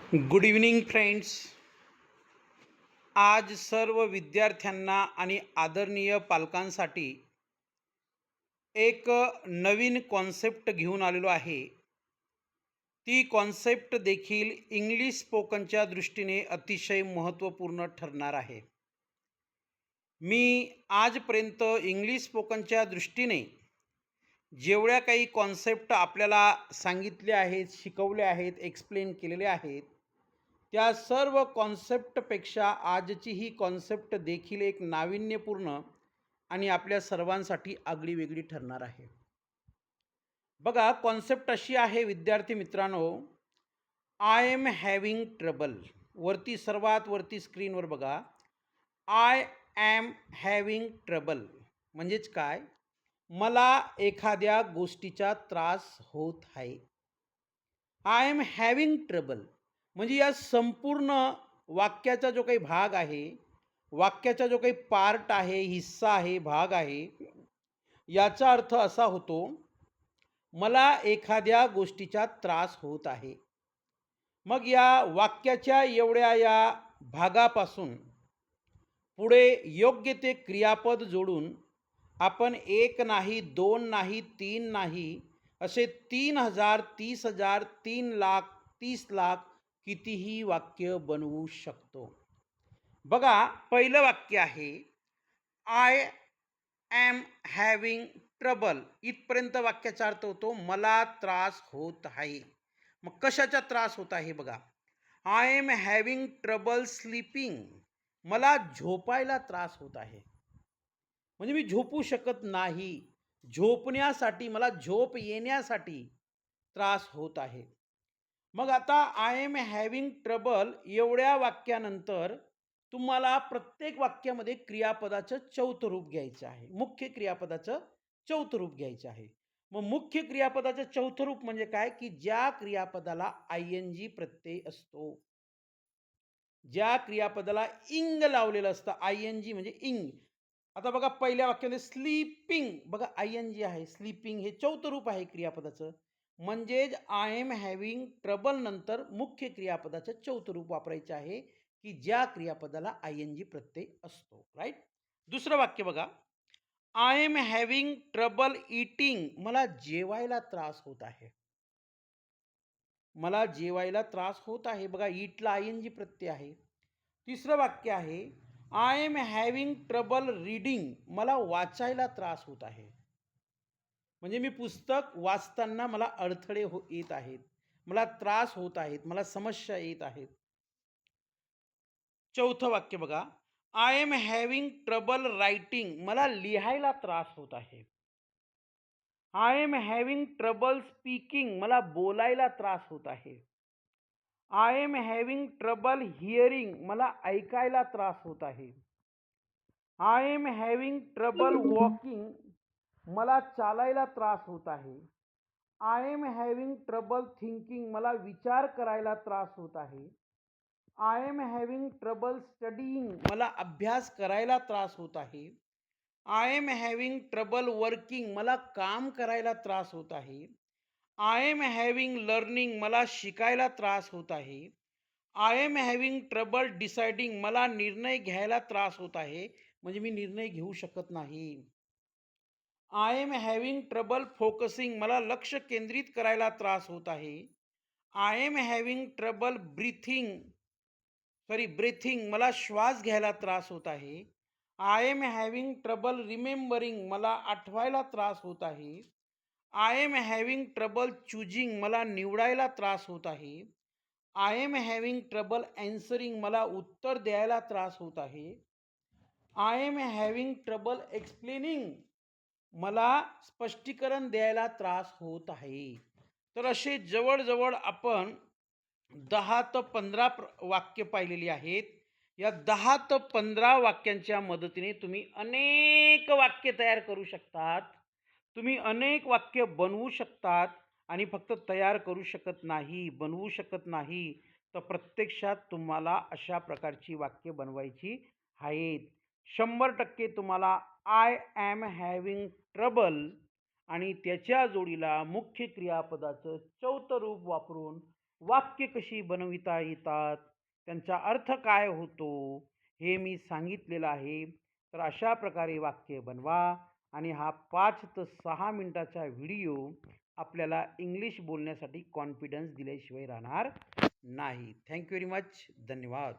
Good evening friends. आज सर्व विद्यार्थ्यांना आणि आदरणीय पालकांसाठी एक नवीन कॉन्सेप्ट घेऊन आलेलो आहे. ती कॉन्सेप्ट देखील इंग्लिश स्पोकनच्या दृष्टीने अतिशय महत्त्वपूर्ण ठरणार आहे. मी आजपर्यंत इंग्लिश स्पोकनच्या दृष्टीने जेवढ्या काही कॉन्सेप्ट आपल्याला सांगितल्या आहेत, शिकवल्या आहेत, एक्सप्लेन केलेल्या आहेत, त्या सर्व कॉन्सेप्टपेक्षा आजची ही कॉन्सेप्ट देखील एक नाविन्यपूर्ण आणि आपल्या सर्वांसाठी आगळीवेगळी ठरणार आहे. बघा, कॉन्सेप्ट अशी आहे विद्यार्थी मित्रांनो, आय एम हॅव्हिंग ट्रबल. वरती सर्वात वरती स्क्रीनवर बघा, आय ॲम हॅव्हिंग ट्रबल म्हणजेच काय? मला एखाद्या गोष्टीचा त्रास होत आहे. आय एम हॅव्हिंग ट्रबल म्हणजे या संपूर्ण वाक्याचा जो काही भाग आहे, वाक्याचा जो काही पार्ट आहे, हिस्सा आहे, भाग आहे, याचा अर्थ असा होतो, मला एखाद्या गोष्टीचा त्रास होत आहे. मग या वाक्याच्या एवढ्या या भागापासून पुढे योग्य ते क्रियापद जोडून आपण एक नाही, दोन नाही, तीन नाही, असे 3,000, 30,000, 3,00,000, 30,00,000 कितीही वाक्य बनवू शकतो. बघा, पहिलं वाक्य आहे, आय ॲम हॅव्हिंग ट्रबल. इथपर्यंत वाक्याचा अर्थ होतो, मला त्रास होत आहे. मग कशाचा त्रास होत आहे बघा, I am having trouble sleeping. मला झोपायला त्रास होत आहे. म्हणजे मी झोपू शकत नाही. झोपण्यासाठी, मला झोप येण्यासाठी त्रास होत आहे. मग आता आय एम हॅव्हिंग ट्रबल एवढ्या वाक्यानंतर तुम्हाला प्रत्येक वाक्यामध्ये क्रियापदाचं चौथं रूप घ्यायचं आहे. मुख्य क्रियापदाचं चौथं रूप घ्यायचं आहे. मग मुख्य क्रियापदाचं चौथं रूप म्हणजे काय? की ज्या क्रियापदाला आय-एन-जी प्रत्यय असतो. ज्या क्रियापदाला इंग लावलेलं असतं, आय-एन-जी म्हणजे इंग. आता बघा, पहिल्या वाक्यामध्ये स्लीपिंग, बघा आय-एन-जी आहे. स्लीपिंग हे चौथं रूप आहे क्रियापदाचं. म्हणजेच आय एम हॅव्हिंग ट्रबल नंतर मुख्य क्रियापदाचं चौथं रूप वापरायचं आहे, की ज्या क्रियापदाला आय-एन-जी प्रत्यय असतो. राईट? दुसरं वाक्य बघा, I am having trouble eating. मला जेवायला त्रास होत आहे. मला जेवायला त्रास होत आहे. बघा, ईटला आय-एन-जी प्रत्यय आहे. तिसरं वाक्य आहे, I am having trouble reading. मला वाचायला त्रास होत आहे. म्हणजे मी पुस्तक वाचताना मला अडथळे येत आहेत. मला त्रास होत आहेत. मला समस्या येत आहेत. चौथं वाक्य बघा, I am having trouble writing. मला लिहायला त्रास होत आहे. I am having trouble speaking. मला बोलायला त्रास होत आहे. I am having trouble hearing. मला ऐकायला त्रास होत आहे. I am having trouble walking. मला चालायला त्रास होत आहे. I am having trouble thinking. मला विचार करायला त्रास होत आहे. I am having trouble studying. मला अभ्यास करायला त्रास होत आहे. I am having trouble working. मला काम करायला त्रास होत आहे. I am having learning. मला शिकायला त्रास होत आहे. I am having trouble deciding. मला निर्णय घ्यायला त्रास होत आहे. म्हणजे मी निर्णय घेऊ शकत नाही. I am having trouble focusing. मला लक्ष केंद्रित करायला त्रास होत आहे. I am having trouble breathing. मला श्वास घ्यायला त्रास होत आहे. I am having trouble remembering. मला आठवायला त्रास होत आहे. I am having trouble choosing. मला निवडायला त्रास होत आहे. I am having trouble answering. मला उत्तर द्यायला त्रास होत आहे. I am having trouble explaining. मला स्पष्टीकरण द्यायला त्रास होत आहे. तर असे जवळजवळ आपण 10 ते 15 वाक्य पाहिलेली आहेत. या 10 ते 15 वाक्यांच्या मदतीने तुम्ही अनेक वाक्य तयार करू शकतात. तुम्ही अनेक वाक्य बनवू शकतात आणि फक्त तयार करू शकत नाही, बनवू शकत नाही, तर प्रत्यक्षात तुम्हाला अशा प्रकारची वाक्य बनवायची आहेत. 100% तुम्हाला आय ॲम हॅव्हिंग ट्रबल आणि त्याच्या जोडीला मुख्य क्रियापदाचं चौथं रूप वापरून वाक्य कशी बनविता येतात, त्यांचा अर्थ काय होतो, हे मी सांगितलेलं आहे. तर अशा प्रकारे वाक्य बनवा आणि हा 5 ते 6 मिनिटाचा व्हिडिओ आपल्याला इंग्लिश बोलण्यासाठी कॉन्फिडन्स दिल्याशिवाय राहणार नाही. Thank you very much. धन्यवाद.